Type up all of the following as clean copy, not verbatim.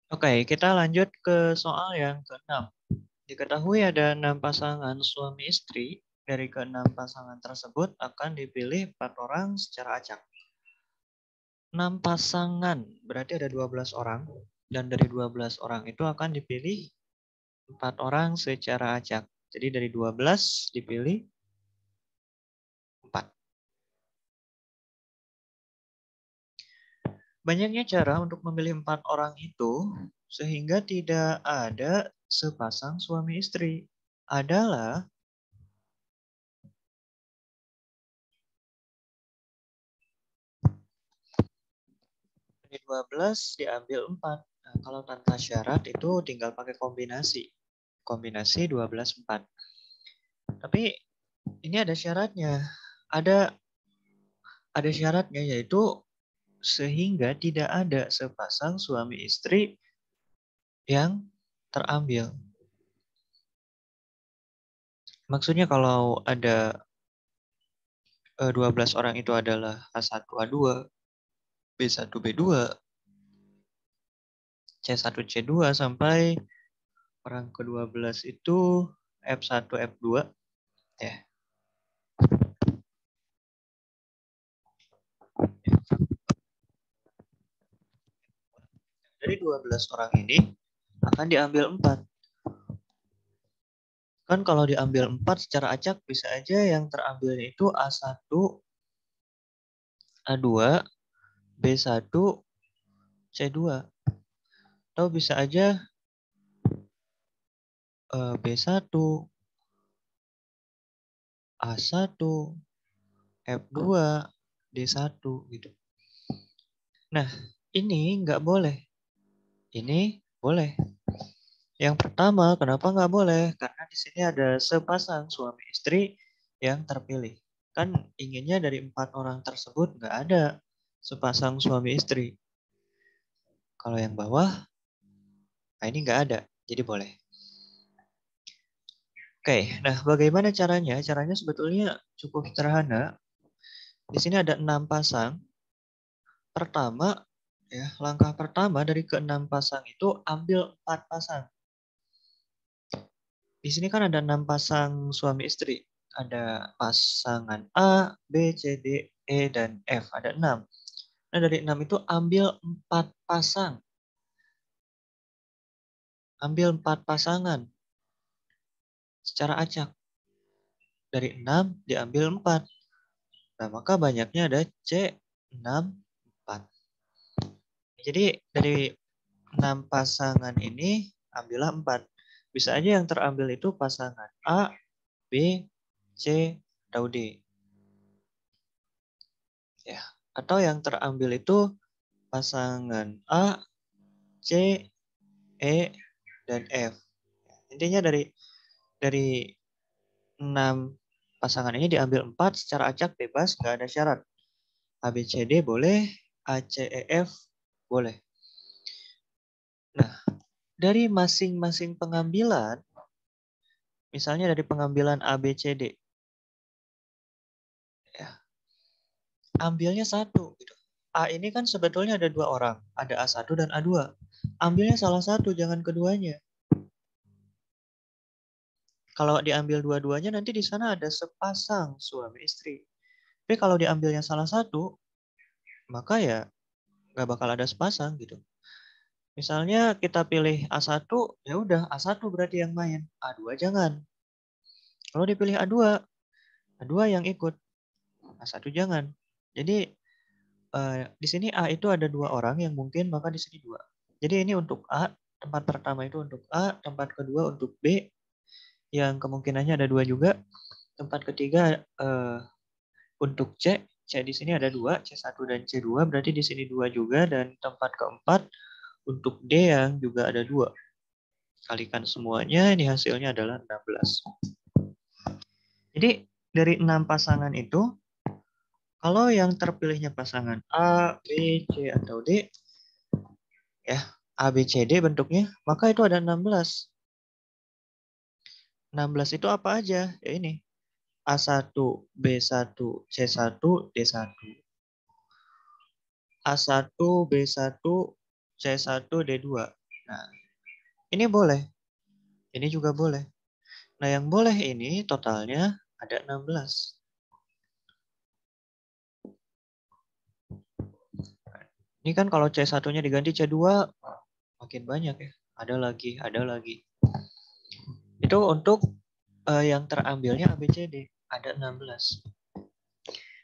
Oke, kita lanjut ke soal yang ke-6. Diketahui ada 6 pasangan suami istri. Dari ke-6 pasangan tersebut akan dipilih 4 orang secara acak. 6 pasangan berarti ada 12 orang. Dan dari 12 orang itu akan dipilih 4 orang secara acak. Jadi dari 12 dipilih 4. Banyaknya cara untuk memilih 4 orang itu sehingga tidak ada sepasang suami istri adalah dari 12 diambil 4. Nah, kalau tanpa syarat itu tinggal pakai kombinasi. Kombinasi 12 4. Tapi ini ada syaratnya. Ada syaratnya yaitu sehingga tidak ada sepasang suami istri yang terambil. Maksudnya kalau ada 12 orang itu adalah A1 A2, B1 B2, C1 C2 sampai orang ke-12 itu F1 F2 ya. Dari 12 orang ini akan diambil 4. Kan kalau diambil 4 secara acak bisa aja yang terambil itu A1, A2, B1, C2. Atau bisa aja B1, A1, F2, D1 gitu. Nah, ini nggak boleh. Ini boleh. Yang pertama, kenapa nggak boleh? Karena di sini ada sepasang suami istri yang terpilih. Kan inginnya dari 4 orang tersebut nggak ada sepasang suami istri. Kalau yang bawah, nah ini nggak ada, jadi boleh. Oke, nah bagaimana caranya? Caranya sebetulnya cukup sederhana. Di sini ada 6 pasang. Pertama, ya langkah pertama dari ke-6 pasang itu ambil 4 pasang. Di sini kan ada 6 pasang suami istri. Ada pasangan A, B, C, D, E, dan F. Ada 6. Nah, dari 6 itu ambil 4 pasang. Ambil 4 pasangan secara acak. Dari 6 diambil 4. Nah, maka banyaknya ada C, 6, 4. Jadi dari 6 pasangan ini ambillah 4. Bisa aja yang terambil itu pasangan A, B, C, atau D. Ya. Atau yang terambil itu pasangan A, C, E, dan F. Intinya dari 6 pasangan ini diambil 4 secara acak bebas, nggak ada syarat. A, B, C, D boleh, A, C, E, F boleh. Nah, dari masing-masing pengambilan, misalnya dari pengambilan A, B, C, D, ya, ambilnya satu. Gitu. A ini kan sebetulnya ada 2 orang, ada A1 dan A2. Ambilnya salah satu, jangan keduanya. Kalau diambil dua-duanya nanti di sana ada sepasang suami istri. Tapi kalau diambilnya salah satu, maka ya nggak bakal ada sepasang gitu. Misalnya kita pilih A1, ya udah A1 berarti yang main. A2 jangan. Kalau dipilih A2, A2 yang ikut. A1 jangan. Jadi di sini A itu ada 2 orang yang mungkin, maka di sini 2. Jadi ini untuk A, tempat pertama itu untuk A, tempat kedua untuk B, yang kemungkinannya ada 2 juga. Tempat ketiga untuk C, C di sini ada 2, C1 dan C2, berarti di sini 2 juga, dan tempat keempat untuk D yang juga ada 2. Kalikan semuanya, ini hasilnya adalah 16. Jadi dari 6 pasangan itu, kalau yang terpilihnya pasangan A, B, C, atau D, ya A, B, C, D bentuknya, maka itu ada 16. 16 itu apa aja? Ya ini, A1, B1, C1, D1. A1, B1, C1, D2. Nah, ini boleh. Ini juga boleh. Nah, yang boleh ini totalnya ada 16. Ini kan kalau C1-nya diganti C2 makin banyak ya. Ada lagi, ada lagi. Itu untuk yang terambilnya ABCD ada 16.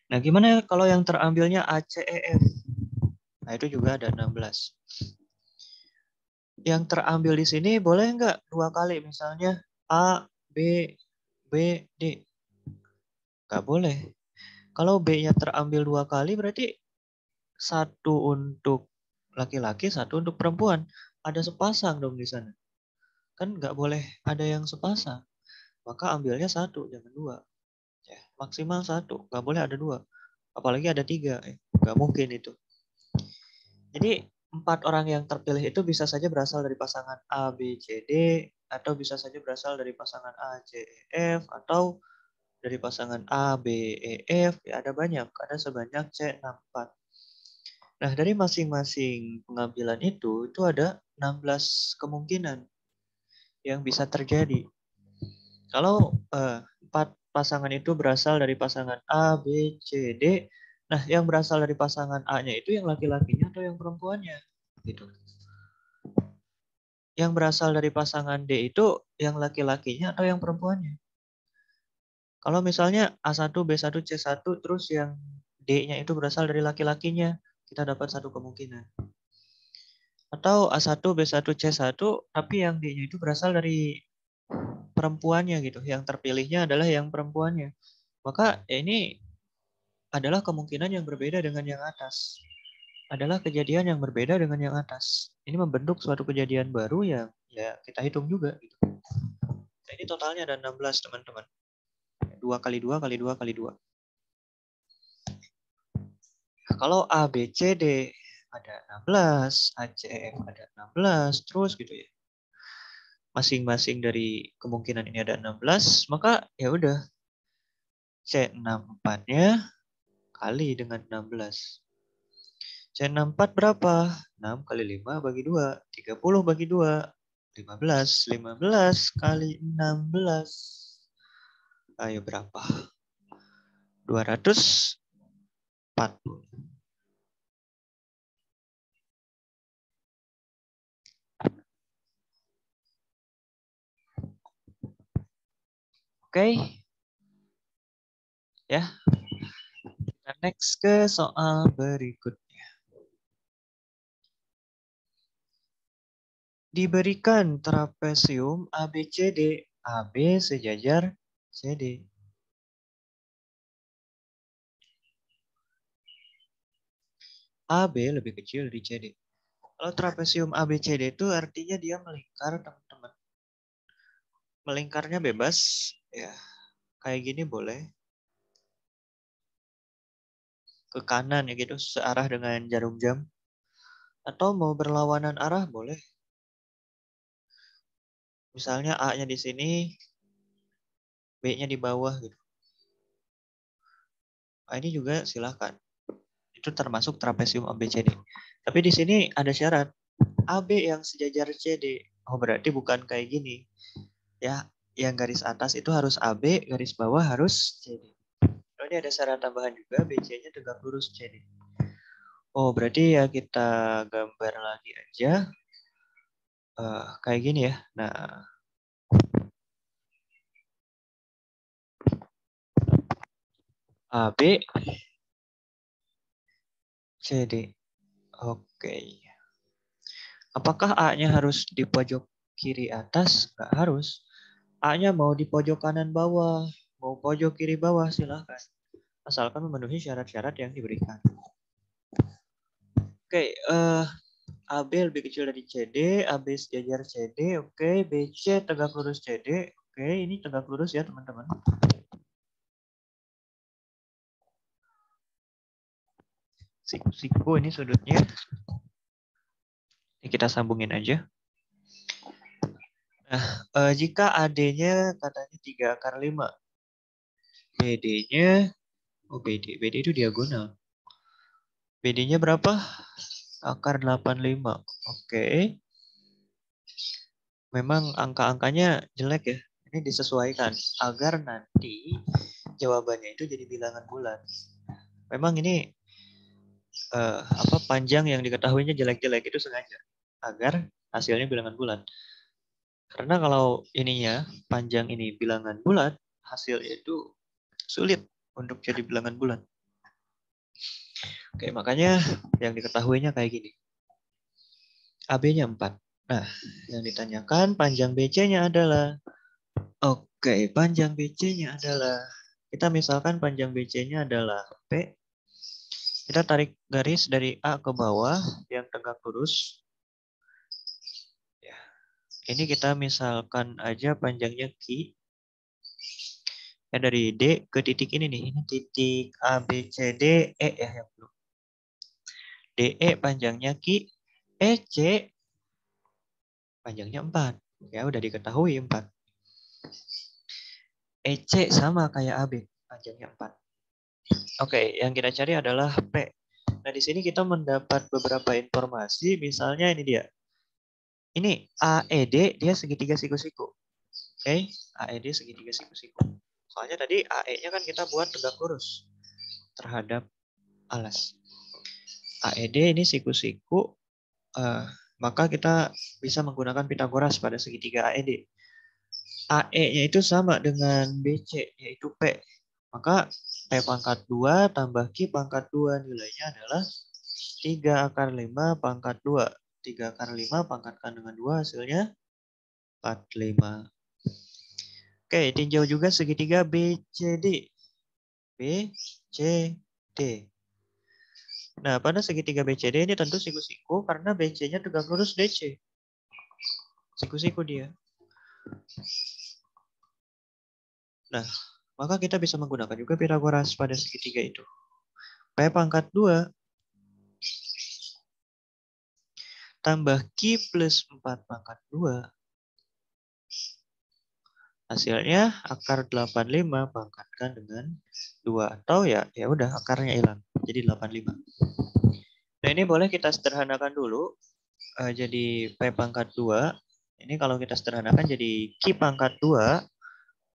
Nah, gimana kalau yang terambilnya ACEF? Nah, itu juga ada 16. Yang terambil di sini boleh nggak 2 kali? Misalnya A, B, B, D. Nggak boleh. Kalau B-nya terambil 2 kali berarti satu untuk laki-laki, satu untuk perempuan. Ada sepasang dong di sana. Kan nggak boleh ada yang sepasang. Maka ambilnya satu, jangan dua. Ya, maksimal satu, nggak boleh ada dua. Apalagi ada tiga, nggak mungkin itu. Jadi 4 orang yang terpilih itu bisa saja berasal dari pasangan A, B, C, D, atau bisa saja berasal dari pasangan A, C, E, F, atau dari pasangan A, B, E, F. Ya, ada banyak, ada sebanyak C64. Nah, dari masing-masing pengambilan itu ada 16 kemungkinan yang bisa terjadi. Kalau 4 pasangan itu berasal dari pasangan A, B, C, D, nah yang berasal dari pasangan A-nya itu yang laki-lakinya atau yang perempuannya, gitu. Yang berasal dari pasangan D itu yang laki-lakinya atau yang perempuannya. Kalau misalnya A1, B1, C1, terus yang D-nya itu berasal dari laki-lakinya, kita dapat satu kemungkinan. Atau A1, B1, C1, tapi yang D-nya itu berasal dari perempuannya gitu. Yang terpilihnya adalah yang perempuannya. Maka ya ini adalah kemungkinan yang berbeda dengan yang atas. Adalah kejadian yang berbeda dengan yang atas. Ini membentuk suatu kejadian baru yang ya kita hitung juga gitu. Nah, ini totalnya ada 16 teman-teman. 2 kali 2 kali 2 kali 2. Kalau A, B, C, D ada 16, A, C, E, F ada 16, terus gitu ya. Masing-masing dari kemungkinan ini ada 16, maka ya udah C64-nya kali dengan 16. C64 berapa? 6 kali 5 bagi 2. 30 bagi 2. 15. 15 kali 16. Ayo berapa? 240. Oke. Ya. Kita next ke soal berikutnya. Diberikan trapesium ABCD. AB sejajar CD. AB lebih kecil dari CD. Kalau trapesium ABCD itu artinya dia melingkar, teman-teman. Melingkarnya bebas, ya. Kayak gini boleh. Ke kanan ya gitu, searah dengan jarum jam. Atau mau berlawanan arah boleh. Misalnya A-nya di sini, B-nya di bawah gitu. Nah, ini juga silakan. Itu termasuk trapesium ABCD. Tapi di sini ada syarat. AB yang sejajar CD. Oh, berarti bukan kayak gini. Ya, yang garis atas itu harus AB, garis bawah harus CD. Oh, ini ada syarat tambahan juga, BC-nya tegak lurus CD. Oh, berarti ya kita gambar lagi aja. Kayak gini ya. Nah, AB, CD. Oke. Apakah A-nya harus di pojok kiri atas? Nggak harus. A-nya mau di pojok kanan bawah, mau pojok kiri bawah, silahkan. Asalkan memenuhi syarat-syarat yang diberikan. Oke, AB lebih kecil dari CD, AB sejajar CD, oke, BC tegak lurus CD, oke, ini tegak lurus ya teman-teman. Siku ini sudutnya. Ini kita sambungin aja. Nah, jika AD-nya katanya 3/5, BD-nya, BD itu diagonal. BD-nya berapa? Akar 85. Oke. memang angka-angkanya jelek ya. Ini disesuaikan agar nanti jawabannya itu jadi bilangan bulan. Memang ini panjang yang diketahuinya jelek-jelek itu sengaja agar hasilnya bilangan bulan. Karena kalau ininya panjang ini bilangan bulan, hasilnya itu sulit untuk jadi bilangan bulan. Oke, makanya yang diketahuinya kayak gini. AB-nya 4. Nah, yang ditanyakan panjang BC-nya adalah, oke, panjang BC-nya adalah, kita misalkan panjang BC-nya adalah P. Kita tarik garis dari A ke bawah yang tegak lurus. Ya. Ini kita misalkan aja panjangnya Q. Ya, dari D ke titik ini nih. Ini titik A, B, C, D, E ya yang belum. DE panjangnya Q. EC panjangnya 4. Ya, udah diketahui 4. EC sama kayak AB, panjangnya 4. Oke, yang kita cari adalah P. Nah, di sini kita mendapat beberapa informasi, misalnya ini dia. Ini AED dia segitiga siku-siku. Oke, AED segitiga siku-siku. Soalnya tadi AE-nya kan kita buat tegak lurus terhadap alas. AED ini siku-siku, maka kita bisa menggunakan Pitagoras pada segitiga AED. AE-nya itu sama dengan BC, yaitu P. Maka P pangkat 2 tambah Q pangkat 2 nilainya adalah 3 akar 5 pangkat 2. 3 akar 5 pangkatkan dengan 2 hasilnya 45. Oke, tinjau juga segitiga BCD. BCD. Nah, pada segitiga BCD ini tentu siku-siku karena BC-nya tegak lurus DC. Siku-siku dia. Nah, maka kita bisa menggunakan juga Pitagoras pada segitiga itu. P pangkat 2 tambah Q plus 4 pangkat 2. Hasilnya akar 85 pangkatkan dengan 2. Atau ya udah akarnya hilang. Jadi 85. Nah, ini boleh kita sederhanakan dulu. Jadi P pangkat 2. Ini kalau kita sederhanakan jadi Q pangkat 2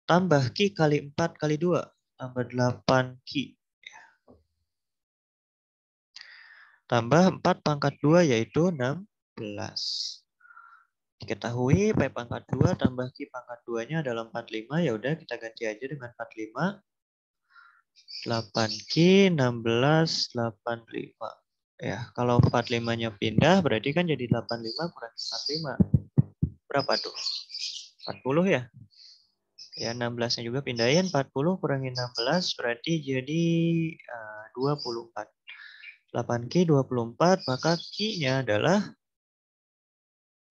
tambah Q kali 4 kali 2. Tambah 8Q. Tambah 4 pangkat 2 yaitu 16. Diketahui P pangkat 2 tambah Q pangkat 2-nya adalah 45. Ya udah kita ganti aja dengan 45. 8Q 16 85. Ya, kalau 45-nya pindah berarti kan jadi 85 kurangi 45. Berapa tuh? 40 ya? Ya, 16-nya juga pindahin. 40 kurangi 16 berarti jadi 24. 8Q 24, maka Q-nya adalah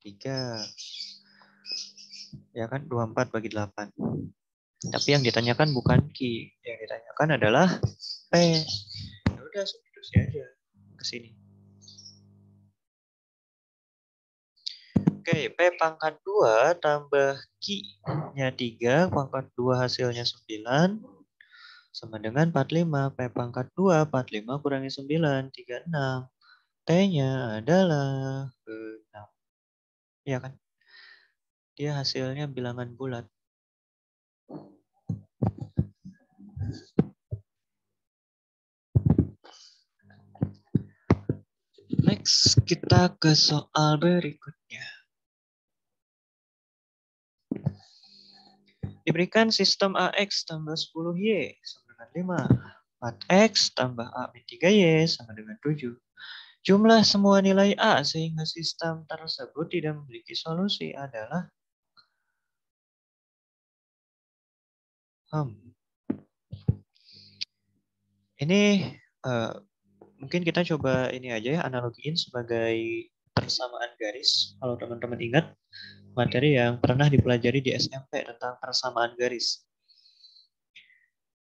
3. Ya kan, 24 bagi 8. Tapi yang ditanyakan bukan Q. Yang ditanyakan adalah P. Ya udah, substitusi aja ke sini. Oke, P pangkat 2 tambah Q-nya 3, pangkat 2 hasilnya 9, sama dengan 45. P pangkat 2, 45 kurangi 9, 36. T-nya adalah 6. Iya kan? Dia hasilnya bilangan bulat. Next, kita ke soal berikutnya. Diberikan sistem AX tambah 10Y sama dengan 5. 4X tambah A min 3Y sama dengan 7. Jumlah semua nilai A sehingga sistem tersebut tidak memiliki solusi adalah Ini mungkin kita coba ini aja ya, analogiin sebagai persamaan garis. Kalau teman-teman ingat materi yang pernah dipelajari di SMP tentang persamaan garis.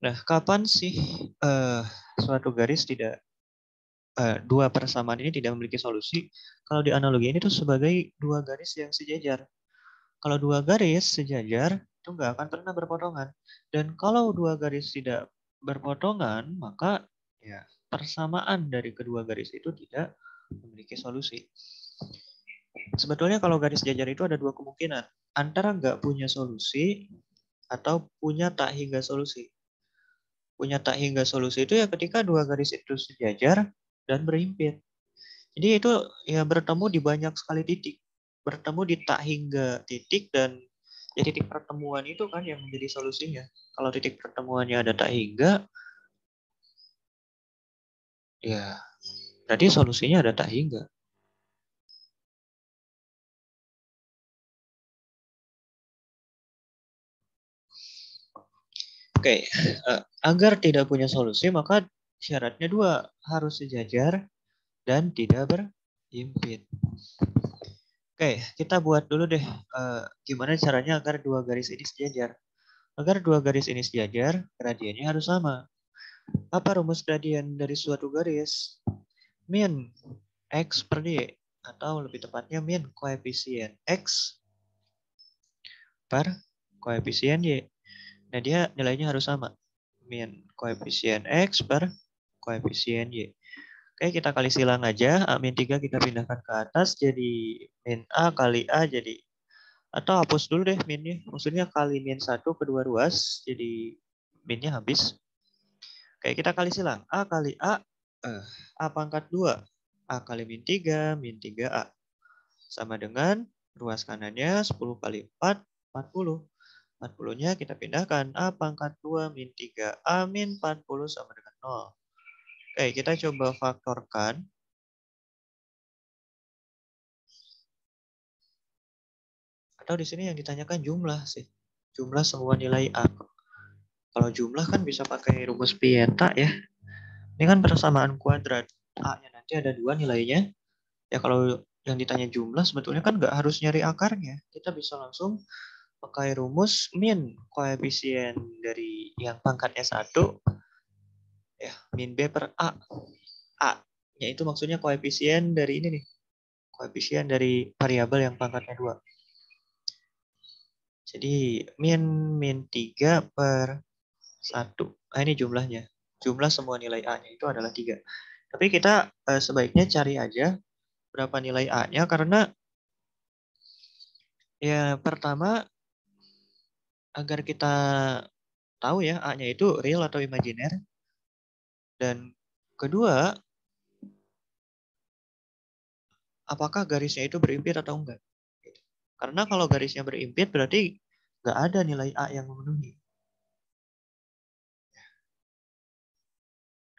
Nah, kapan sih suatu garis tidak dua persamaan ini tidak memiliki solusi? Kalau di analogi ini tuh sebagai dua garis yang sejajar. Kalau dua garis sejajar itu nggak akan pernah berpotongan. Dan kalau dua garis tidak berpotongan, maka ya persamaan dari kedua garis itu tidak memiliki solusi. Sebetulnya kalau garis jajar itu ada dua kemungkinan. Antara nggak punya solusi atau punya tak hingga solusi. Punya tak hingga solusi itu ya ketika dua garis itu sejajar dan berhimpit. Jadi itu ya bertemu di banyak sekali titik. Bertemu di tak hingga titik dan ya titik pertemuan itu kan yang menjadi solusinya. Kalau titik pertemuannya ada tak hingga, ya berarti solusinya ada tak hingga. Oke, agar tidak punya solusi maka syaratnya dua, harus sejajar dan tidak berhimpit. Oke, kita buat dulu deh gimana caranya agar dua garis ini sejajar. Agar dua garis ini sejajar, gradiennya harus sama. Apa rumus gradien dari suatu garis? Min X per Y, atau lebih tepatnya min koefisien X per koefisien Y. Nah, dia nilainya harus sama. Min koefisien X per koefisien Y. Oke, kita kali silang aja. A min 3 kita pindahkan ke atas jadi min A kali A jadi, atau hapus dulu deh minnya. Maksudnya kali min 1 kedua ruas jadi minnya habis. Oke, kita kali silang. A kali A, A pangkat 2. A kali min 3 A. Sama dengan ruas kanannya 10 kali 4, 40. 40-nya kita pindahkan. A pangkat 2 min 3 A min 40 sama dengan 0. Oke, kita coba faktorkan. Atau di sini yang ditanyakan jumlah sih. Jumlah semua nilai A. Kalau jumlah kan bisa pakai rumus Pieta ya. Ini kan persamaan kuadrat. A-nya nanti ada 2 nilainya. Ya kalau yang ditanya jumlah sebetulnya kan nggak harus nyari akarnya. Kita bisa langsung pakai rumus min koefisien dari yang pangkatnya 1 ya, min B per A. A-nya itu maksudnya koefisien dari ini nih. Koefisien dari variabel yang pangkatnya 2. Jadi min 3 per 1. Nah, ini jumlahnya. Jumlah semua nilai A-nya itu adalah 3. Tapi kita sebaiknya cari aja berapa nilai A-nya karena ya pertama agar kita tahu ya A-nya itu real atau imajiner. Dan kedua, apakah garisnya itu berimpit atau enggak. Karena kalau garisnya berimpit berarti nggak ada nilai A yang memenuhi.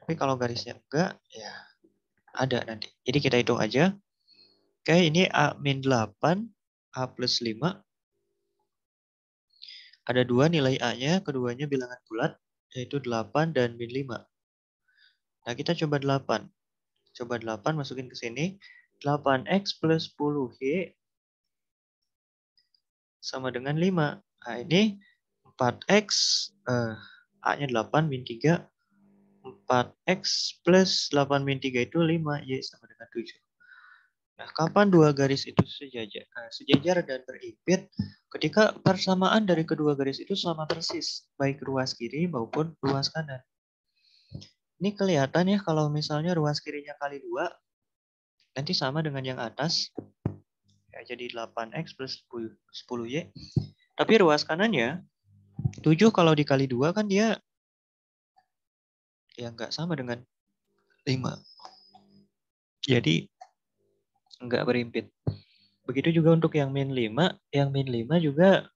Tapi kalau garisnya enggak, ya ada nanti. Jadi kita hitung aja. Oke, ini A min 8, A plus 5. Ada dua nilai A-nya, keduanya bilangan bulat, yaitu 8 dan min 5. Nah, kita coba 8. Coba 8 masukin ke sini. 8x plus 10y sama dengan 5. Nah, ini 4x, A-nya 8, min 3. 4x plus 8 min 3 itu 5, y sama dengan 7. Nah, kapan dua garis itu sejajar dan berimpit? Ketika persamaan dari kedua garis itu sama persis, baik ruas kiri maupun ruas kanan. Ini kelihatan ya kalau misalnya ruas kirinya kali 2, nanti sama dengan yang atas. Ya, jadi 8x plus 10y. Tapi ruas kanannya, 7 kalau dikali 2 kan dia ya nggak sama dengan 5. Jadi nggak berimpit. Begitu juga untuk yang min 5. Yang min 5 juga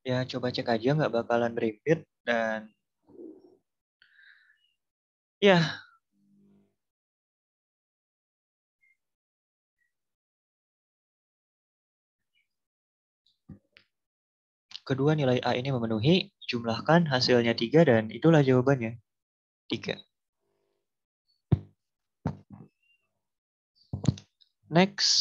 ya coba cek aja nggak bakalan berimpit. Dan ya kedua nilai A ini memenuhi, jumlahkan hasilnya 3 dan itulah jawabannya. 3. Next.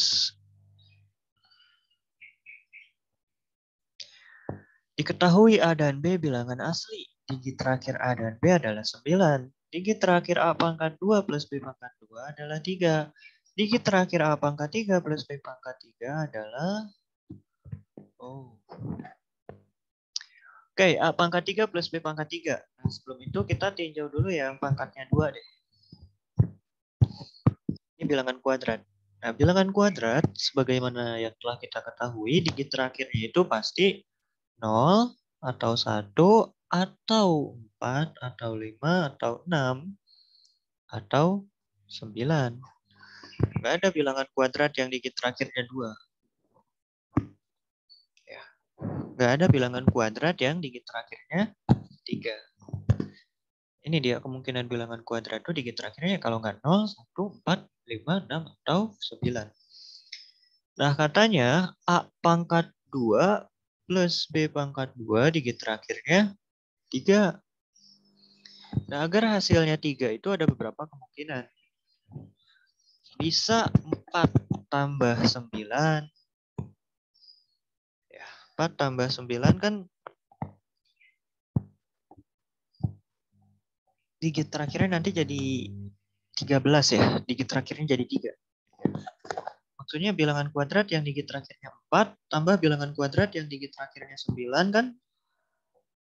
Diketahui A dan B bilangan asli. Digit terakhir A dan B adalah 9. Digit terakhir A pangkat 2 plus B pangkat 2 adalah 3. Digit terakhir A pangkat 3 plus B pangkat 3 adalah... Oke, A pangkat 3 plus B pangkat 3. Nah, sebelum itu kita tinjau dulu yang pangkatnya 2 deh. Ini bilangan kuadrat. Nah, bilangan kuadrat, sebagaimana yang telah kita ketahui, digit terakhirnya itu pasti 0, atau 1, atau 4, atau 5, atau 6, atau 9. Nggak ada bilangan kuadrat yang digit terakhirnya 2. Ya. Nggak ada bilangan kuadrat yang digit terakhirnya 3. Ini dia kemungkinan bilangan kuadrat itu digit terakhirnya kalau nggak 0, 1, 4, 5, 6, atau 9. Nah, katanya A pangkat 2 plus B pangkat 2 digit terakhirnya 3. Nah, agar hasilnya 3 itu ada beberapa kemungkinan. Bisa 4 tambah 9. Ya, 4 tambah 9 kan digit terakhirnya nanti jadi 13 ya. Digit terakhirnya jadi 3. Maksudnya bilangan kuadrat yang digit terakhirnya 4 tambah bilangan kuadrat yang digit terakhirnya 9 kan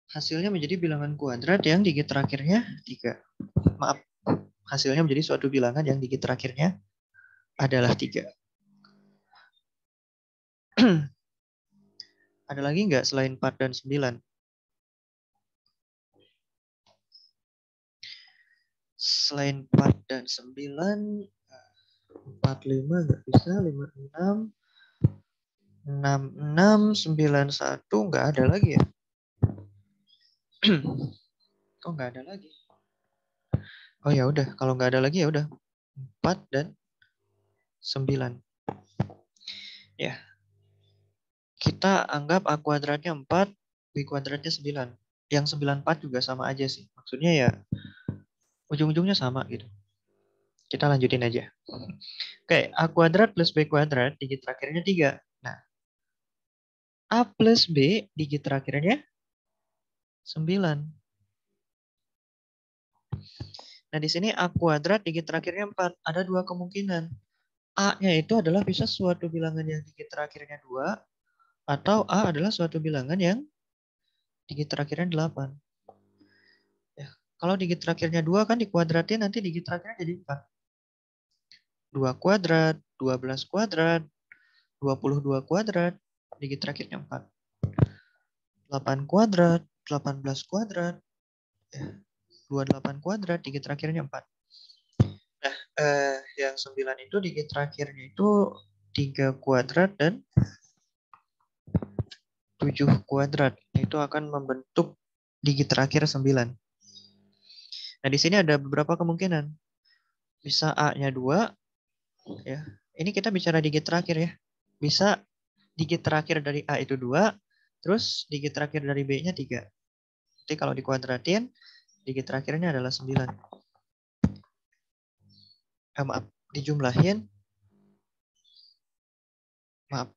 hasilnya menjadi bilangan kuadrat yang digit terakhirnya 3. Maaf, hasilnya menjadi suatu bilangan yang digit terakhirnya adalah 3. Ada lagi nggak selain 4 dan 9? Selain 4 dan 9, 45 nggak bisa, 56, 66, 91 nggak ada lagi ya? Kok nggak ada lagi? Oh ya udah, kalau nggak ada lagi ya udah 4 dan 9. Ya, kita anggap A kuadratnya 4, B kuadratnya 9. Yang 94 juga sama aja sih. Maksudnya ya ujung-ujungnya sama gitu. Kita lanjutin aja. Oke, A kuadrat plus B kuadrat digit terakhirnya 3. Nah, A plus B digit terakhirnya 9. Nah, di sini A kuadrat digit terakhirnya 4. Ada dua kemungkinan. A-nya itu adalah bisa suatu bilangan yang digit terakhirnya 2, atau A adalah suatu bilangan yang digit terakhirnya 8. Ya, kalau digit terakhirnya 2 kan dikuadratin nanti digit terakhirnya jadi 4. 2 kuadrat, 12 kuadrat, 22 kuadrat, digit terakhirnya 4. 8 kuadrat, 18 kuadrat, 28 kuadrat, digit terakhirnya 4. Nah, yang 9 itu digit terakhirnya itu 3 kuadrat dan 7 kuadrat. Itu akan membentuk digit terakhir 9. Nah, di sini ada beberapa kemungkinan. Bisa A-nya 2, ya. Ini kita bicara digit terakhir ya. Bisa digit terakhir dari A itu 2, terus digit terakhir dari B-nya 3. Jadi kalau dikuadratin, digit terakhirnya adalah 9. Maaf, dijumlahin. Maaf,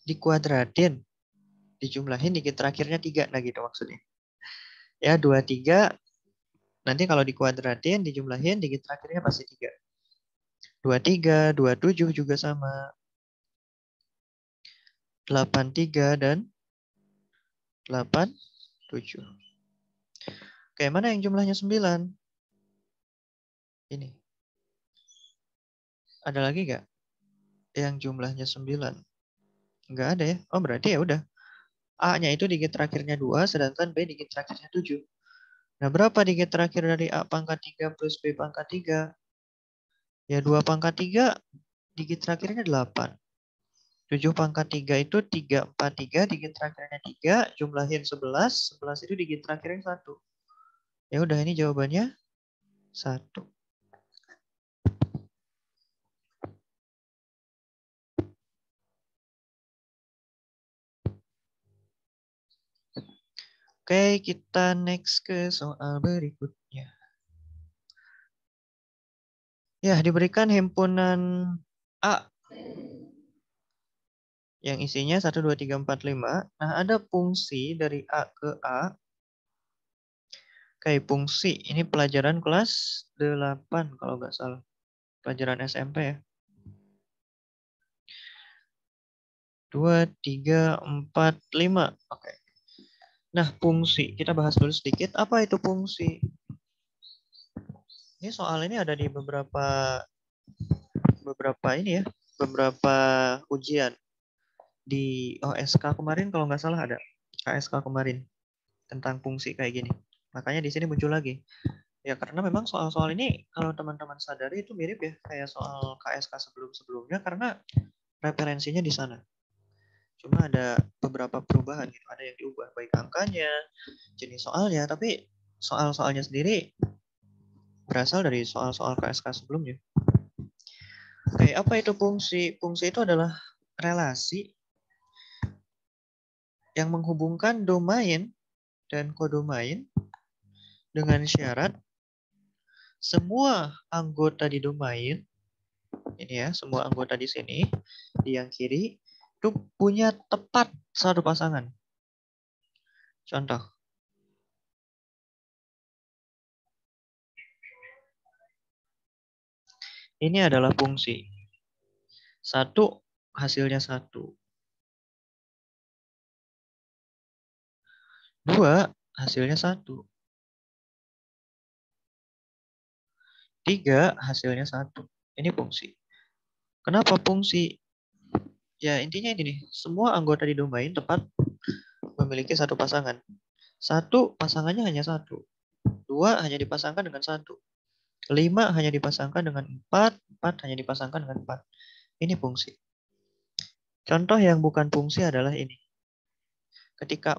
dikuadratin. Dijumlahin digit terakhirnya 3. Nah gitu maksudnya. Ya, 23. Nanti kalau dikuadratin, dijumlahin digit terakhirnya pasti 3. 23, 27 juga sama. 83 dan 87. Oke, mana yang jumlahnya 9? Ini. Ada lagi nggak yang jumlahnya 9? Nggak ada ya? Oh, berarti ya udah. A-nya itu digit terakhirnya 2, sedangkan B digit terakhirnya 7. Nah, berapa digit terakhir dari A pangkat 3 plus B pangkat 3? Ya, 2 pangkat 3, digit terakhirnya 8. 7 pangkat 3 itu 343, digit terakhirnya 3, jumlahin 11, 11 itu digit terakhirnya 1. Ya udah, ini jawabannya 1. Oke, kita next ke soal berikutnya. Ya, diberikan himpunan A yang isinya 1, 2, 3, 4, 5. Nah, ada fungsi dari A ke A. Kayak fungsi, ini pelajaran kelas 8 kalau nggak salah. Pelajaran SMP ya. 2, 3, 4, 5. Oke. Nah, fungsi. Kita bahas dulu sedikit. Apa itu fungsi? Ini soal ini ada di beberapa beberapa ini ya, beberapa ujian di OSK kemarin kalau nggak salah ada KSK kemarin tentang fungsi kayak gini. Makanya di sini muncul lagi. Ya karena memang soal-soal ini kalau teman-teman sadari itu mirip ya kayak soal KSK sebelum-sebelumnya karena referensinya di sana. Cuma ada beberapa perubahan gitu. Ada yang diubah baik angkanya, jenis soalnya, tapi soal-soalnya sendiri berasal dari soal-soal KSK sebelumnya. Oke, apa itu fungsi? Fungsi itu adalah relasi yang menghubungkan domain dan kodomain dengan syarat semua anggota di domain, ini ya, semua anggota di sini, di yang kiri, itu punya tepat satu pasangan. Contoh. Ini adalah fungsi. 1, hasilnya 1. 2, hasilnya 1. 3, hasilnya 1. Ini fungsi. Kenapa fungsi? Ya, intinya ini nih. Semua anggota di domain tepat memiliki satu pasangan. 1, pasangannya hanya 1. 2, hanya dipasangkan dengan 1. 5 hanya dipasangkan dengan 4. 4 hanya dipasangkan dengan 4. Ini fungsi. Contoh yang bukan fungsi adalah ini. Ketika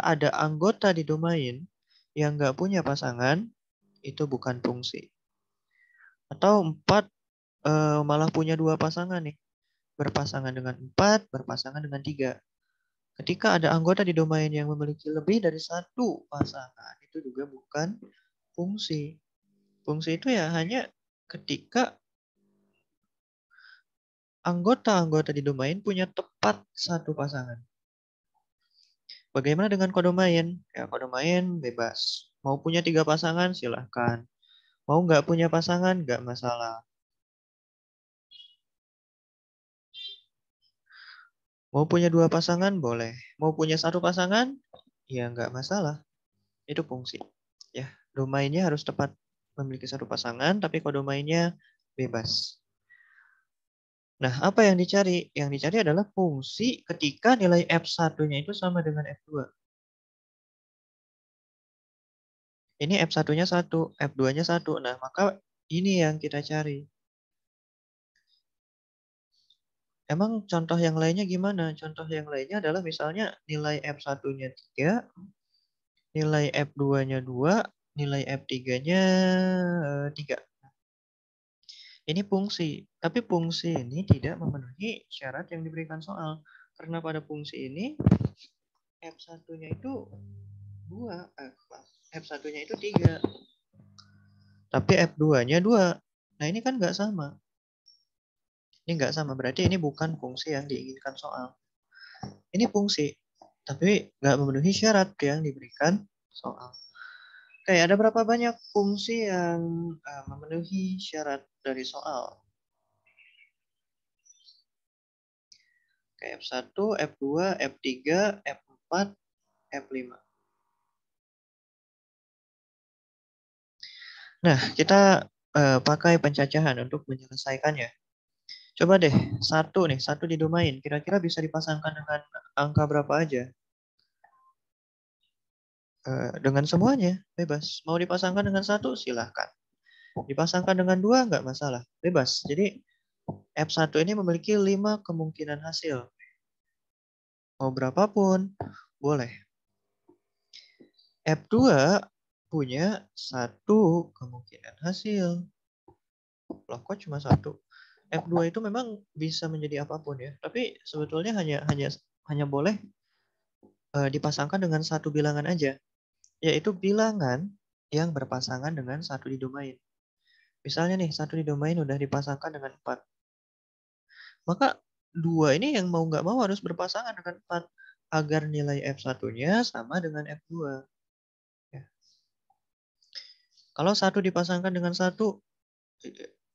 ada anggota di domain yang nggak punya pasangan, itu bukan fungsi. Atau 4 malah punya 2 pasangan nih. Berpasangan dengan 4, berpasangan dengan 3. Ketika ada anggota di domain yang memiliki lebih dari 1 pasangan, itu juga bukan fungsi. Fungsi itu ya hanya ketika anggota-anggota di domain punya tepat 1 pasangan. Bagaimana dengan kodomain? Ya, kodomain bebas. Mau punya 3 pasangan, silahkan. Mau nggak punya pasangan, nggak masalah. Mau punya 2 pasangan, boleh. Mau punya 1 pasangan, ya nggak masalah. Itu fungsi. Ya, domainnya harus tepat memiliki 1 pasangan, tapi kodomainnya bebas. Nah, apa yang dicari? Yang dicari adalah fungsi ketika nilai F1-nya itu sama dengan F2. Ini F1-nya 1, F2-nya 1. Nah, maka ini yang kita cari. Emang contoh yang lainnya gimana? Contoh yang lainnya adalah misalnya nilai F1-nya 3, nilai F2-nya 2, nilai F3-nya 3. Ini fungsi, tapi fungsi ini tidak memenuhi syarat yang diberikan soal. Karena pada fungsi ini F1-nya itu 2, F1-nya itu 3. Tapi F2-nya 2. Nah, ini kan nggak sama. Ini nggak sama, berarti ini bukan fungsi yang diinginkan soal. Ini fungsi, tapi nggak memenuhi syarat yang diberikan soal. Oke, ada berapa banyak fungsi yang memenuhi syarat dari soal? Oke, F1, F2, F3, F4, F5. Nah, kita pakai pencacahan untuk menyelesaikannya. Coba deh, satu di domain. Kira-kira bisa dipasangkan dengan angka berapa aja? Dengan semuanya, bebas. Mau dipasangkan dengan 1, silahkan. Dipasangkan dengan 2, nggak masalah. Bebas. Jadi, F1 ini memiliki 5 kemungkinan hasil. Mau berapapun, boleh. F2 punya 1 kemungkinan hasil. Loh, kok cuma 1? F2 itu memang bisa menjadi apapun ya. Tapi sebetulnya hanya boleh dipasangkan dengan 1 bilangan aja. Yaitu bilangan yang berpasangan dengan 1 di domain. Misalnya nih, 1 di domain udah dipasangkan dengan 4. Maka 2 ini yang mau nggak mau harus berpasangan dengan 4. Agar nilai F1-nya sama dengan F2. Ya. Kalau 1 dipasangkan dengan 1,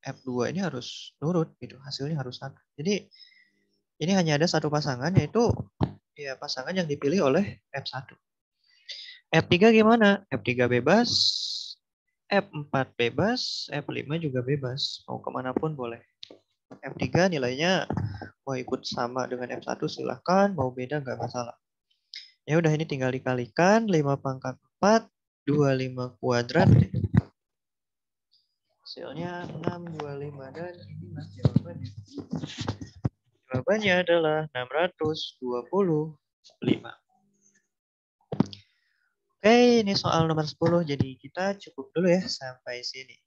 F2 ini harus nurut gitu. Hasilnya harus 1. Jadi ini hanya ada 1 pasangan, yaitu ya pasangan yang dipilih oleh F1. F3 gimana? F3 bebas. F4 bebas, F5 juga bebas. Mau kemanapun boleh. F3 nilainya mau ikut sama dengan F1 silahkan, mau beda nggak masalah. Ya udah ini tinggal dikalikan 5 pangkat 4, 25 kuadrat. Hasilnya 625 dan ini mas jawabannya. Jawabannya adalah 625. Oke, ini soal nomor 10. Jadi kita cukup dulu ya sampai sini.